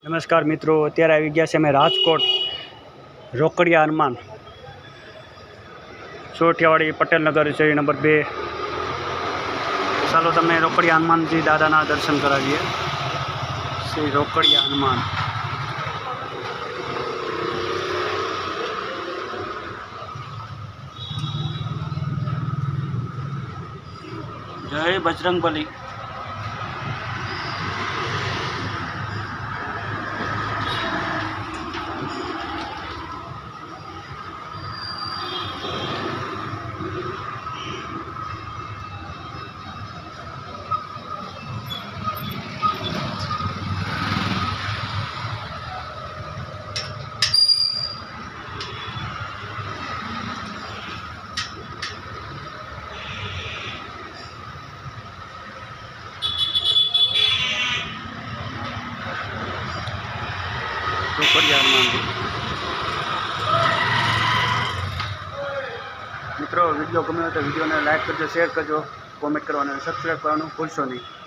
નમસ્કાર મિત્રો, અત્યારે આવી ગયા છે અમે રાજકોટ રોકડિયા હનુમાન સોરઠિયાવાડી પટેલનગર શેરી નંબર 2। ચાલો તમને રોકડિયા હનુમાનજી દાદાના દર્શન કરાવીએ। શ્રી રોકડિયા હનુમાન। જય બજરંગબલી। રોકડિયા હનુમાનજી। મિત્રો, વિડીયો ગમ્યો હોય તો વિડીયોને લાઈક કરજો, શેર કરજો, કોમેન્ટ કરવાનું અને સબસ્ક્રાઈબ કરવાનું ભૂલશો નહીં।